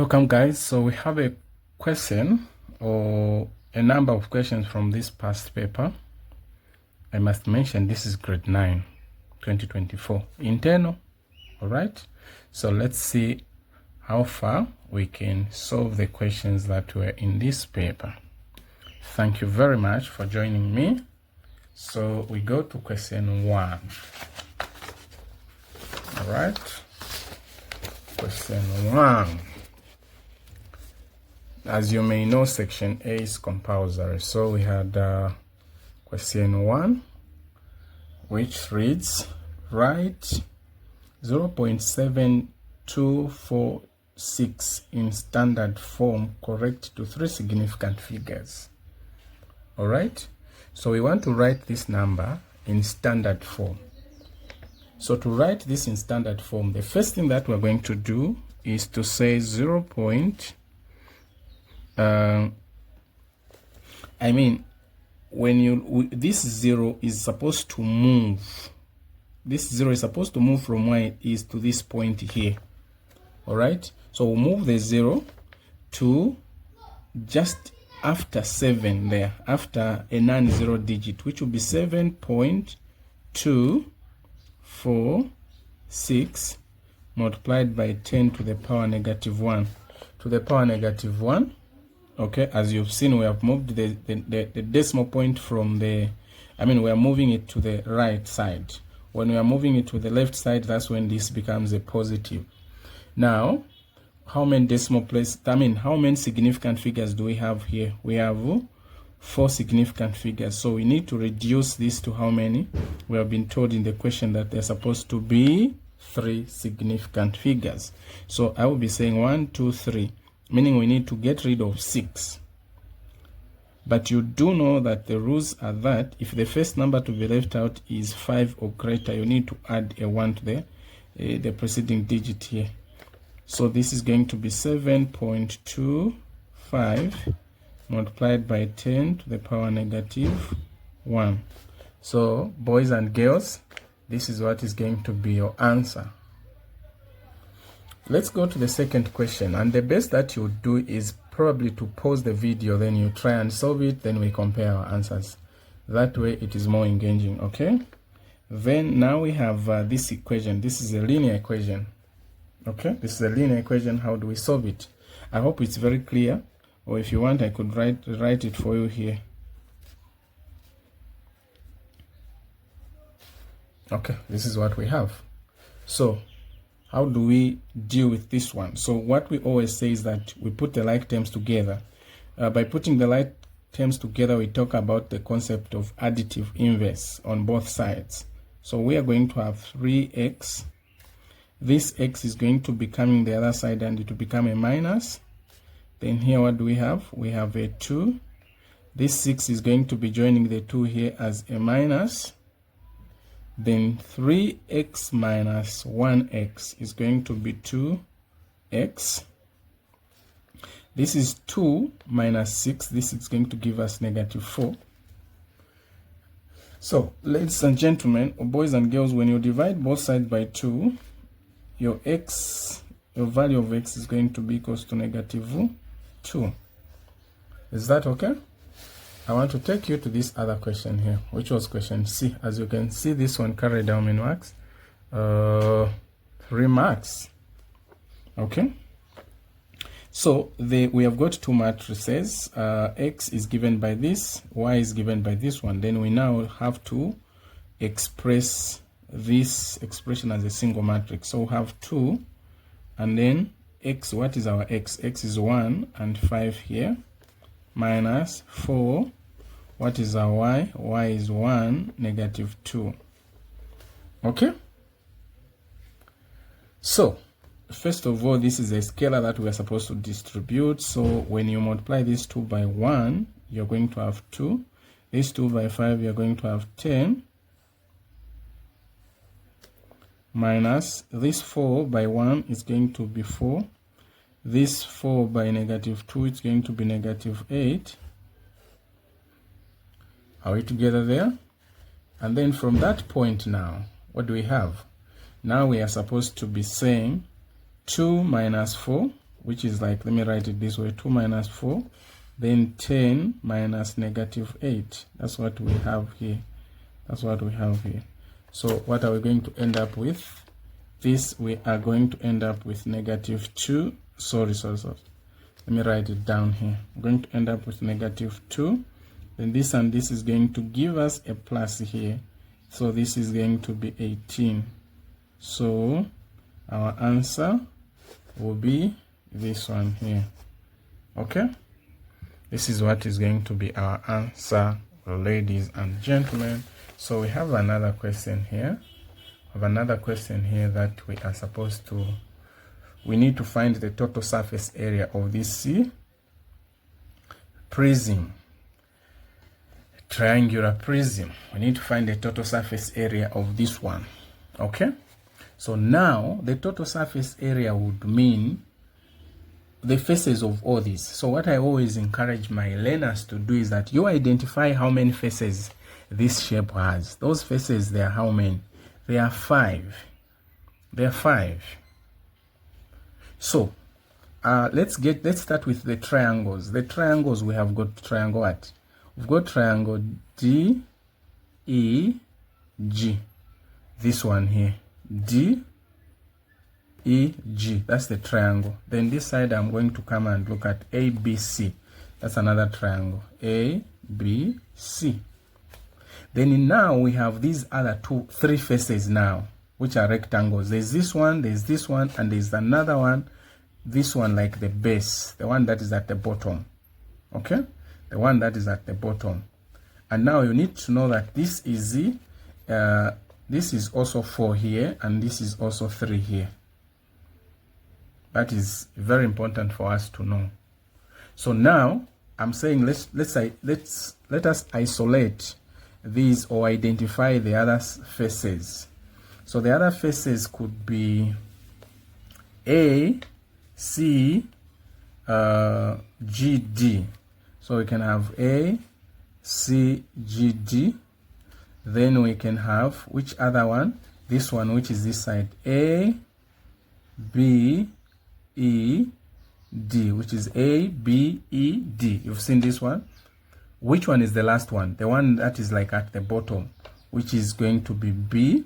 Welcome guys. So we have a question or a number of questions from this past paper. I must mention this is grade 9 2024 internal. All right, so let's see how far we can solve the questions that were in this paper. Thank you very much for joining me. So we go to question 1. All right, question 1. As you may know, section A is compulsory. So we had question 1, which reads, write 0.7246 in standard form correct to 3 significant figures. All right, so we want to write this number in standard form. So to write this in standard form, the first thing that we're going to do is to say 0. This 0 is supposed to move. This 0 is supposed to move from where it is to this point here. All right, so we'll move the 0 to just after 7 there, after a non-zero digit, which will be 7.246 multiplied by 10 to the power -1 to the power -1. Okay, as you've seen, we have moved the decimal point from we are moving it to the right side. When we are moving it to the left side, that's when this becomes a positive. Now, how many decimal places, how many significant figures do we have here? We have 4 significant figures. So we need to reduce this to how many? We have been told in the question that they're supposed to be 3 significant figures. So I will be saying 1, 2, 3. Meaning we need to get rid of 6. But you do know that the rules are that if the first number to be left out is 5 or greater, you need to add a 1 to the preceding digit here. So this is going to be 7.25 multiplied by 10 to the power -1. So boys and girls, this is what is going to be your answer. Let's go to the second question, and the best that you do is probably to pause the video, then you try and solve it, then we compare our answers. That way it is more engaging. Okay, then now we have this equation. This is a linear equation. Okay, this is a linear equation. How do we solve it? I hope it's very clear, or if you want I could write it for you here. Okay, this is what we have. So how do we deal with this one? So what we always say is that we put the like terms together. By putting the like terms together, we talk about the concept of additive inverse on both sides. So we are going to have 3x. This x is going to be coming the other side and it will become a minus. Then here what do we have? We have a 2. This 6 is going to be joining the 2 here as a minus. Then 3x minus 1x is going to be 2x. This is 2 minus 6. This is going to give us -4. So, ladies and gentlemen, or boys and girls, when you divide both sides by 2, your value of x is going to be equals to -2. Is that okay? I want to take you to this other question here, which was question C. As you can see, this one carried how many marks? 3 marks. Okay. So we have got 2 matrices. X is given by this, Y is given by this one. Then we now have to express this expression as a single matrix. So we have 2, and then x. What is our x? X is 1 and 5 here, minus 4. What is our y? Y is 1, -2. Okay? So, first of all, this is a scalar that we are supposed to distribute. So, when you multiply this 2 by 1, you're going to have 2. This 2 by 5, you're going to have 10. Minus this 4 by 1 is going to be 4. This 4 by -2, it's going to be -8. Are we together there? And then from that point now, what do we have? Now we are supposed to be saying 2 minus 4 which is like, let me write it this way, 2 minus 4, then 10 minus negative 8. That's what we have here. That's what we have here. So what are we going to end up with? This, we are going to end up with negative 2. Sorry. Let me write it down here. We're going to end up with negative 2. Then this and this is going to give us a plus here. So this is going to be 18. So our answer will be this one here. Okay? This is what is going to be our answer, ladies and gentlemen. So we have another question here. That we are supposed to, we need to find the total surface area of this prism, triangular prism. We need to find the total surface area of this one. Okay? So now the total surface area would mean the faces of all these. So what I always encourage my learners to do is that you identify how many faces this shape has. Those faces, they are how many? They are 5. They are 5. So let's start with the triangles. The triangles, we have got triangle what? We've got triangle D E G. This one here, D E G. That's the triangle. Then this side I'm going to come and look at A B C. That's another triangle, A B C. Then now we have these other 3 faces now, which are rectangles. There's this one, and there's another one. This one, like the base, the one that is at the bottom. Okay, the one that is at the bottom. And now you need to know that this is this is also 4 here, and this is also 3 here. That is very important for us to know. So now I'm saying let us isolate these or identify the other faces. So the other faces could be A, C, G, D. So we can have A, C, G, D. Then we can have, which other one? This one, which is this side, A, B, E, D, which is A, B, E, D. You've seen this one? Which one is the last one? The one that is like at the bottom, which is going to be B,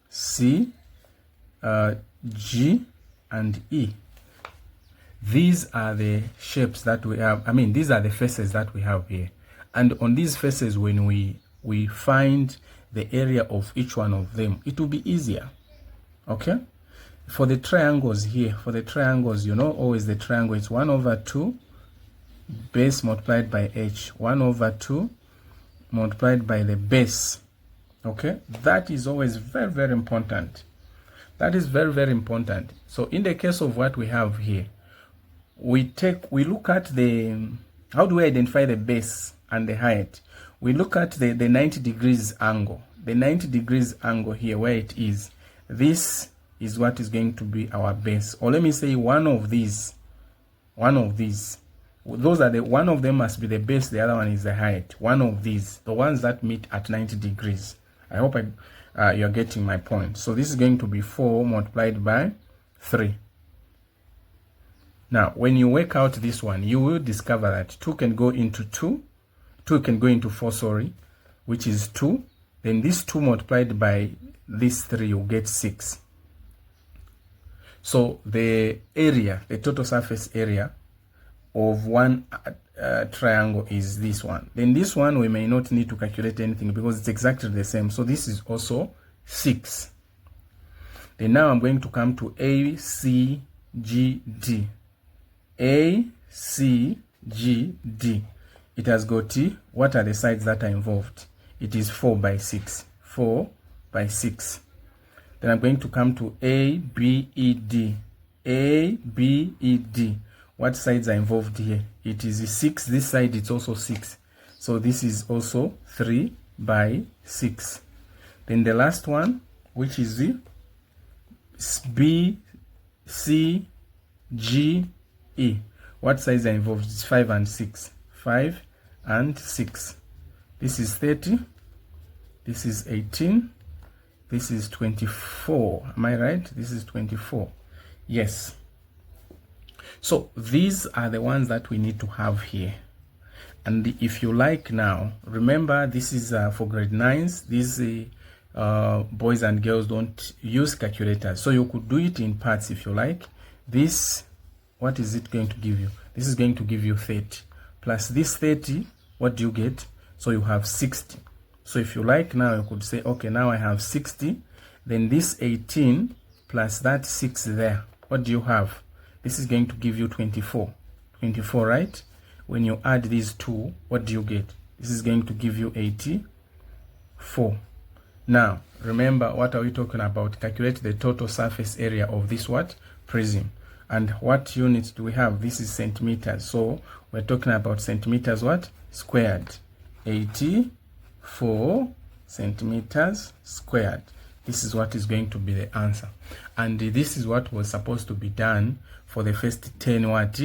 C, G, and E. These are the shapes that we have. I mean, these are the faces that we have here. And on these faces, when we find the area of each one of them, it will be easier. Okay? For the triangles here, you know, always the triangle is 1/2 base multiplied by h, 1/2 multiplied by the base. Okay, that is always very, very important. That is very, very important. So in the case of what we have here, we look at the, how do we identify the base and the height? We look at the 90 degrees angle. The 90 degrees angle here, where it is, this is what is going to be our base. Or let me say one of these. Those are the, one of them must be the base, the other one is the height. One of these, the ones that meet at 90 degrees. I hope you're getting my point. So this is going to be 4 multiplied by 3. Now, when you work out this one, you will discover that 2 can go into 2. 2 can go into 4, sorry, which is 2. Then this 2 multiplied by this 3, you'll get 6. So the area, the total surface area of one triangle is this one. Then this one, we may not need to calculate anything because it's exactly the same. So this is also 6. Then now I'm going to come to A, C, G, D. A, C, G, D. It has got what are the sides that are involved? It is 4 by 6. 4 by 6. Then I'm going to come to A, B, E, D. A, B, E, D. What sides are involved here? It is 6. This side, it's also 6. So this is also 3 by 6. Then the last one, which is the B, C, G, E. What sides are involved? It's 5 and 6. 5 and 6. This is 30. This is 18. This is 24. Am I right? This is 24. Yes. So these are the ones that we need to have here. And if you like now, remember this is for grade 9s. These boys and girls don't use calculators. So you could do it in parts if you like. This, what is it going to give you? This is going to give you 30. Plus this 30, what do you get? So you have 60. So if you like now, you could say, okay, now I have 60. Then this 18 plus that 6 there. What do you have? This is going to give you 24. 24, right? When you add these two, what do you get? This is going to give you 84. Now, remember, what are we talking about? Calculate the total surface area of this what? Prism. And what units do we have? This is centimeters. So we're talking about centimeters what? Squared. 84 centimeters squared. This is what is going to be the answer. And this is what was supposed to be done for the first 10 what?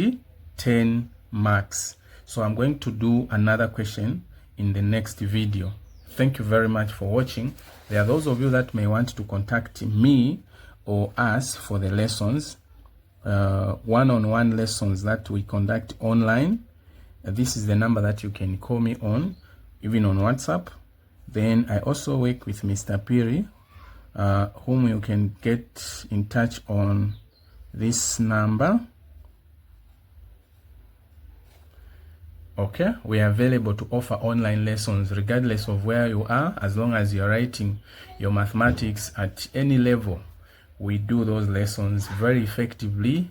10 marks. So I'm going to do another question in the next video. Thank you very much for watching. There are those of you that may want to contact me or us for the lessons, one-on-one lessons that we conduct online. This is the number that you can call me on, even on WhatsApp. Then I also work with Mr. Piri, whom you can get in touch on this number. Okay, we are available to offer online lessons regardless of where you are, as long as you're writing your mathematics at any level. We do those lessons very effectively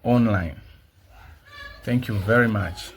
online. Thank you very much.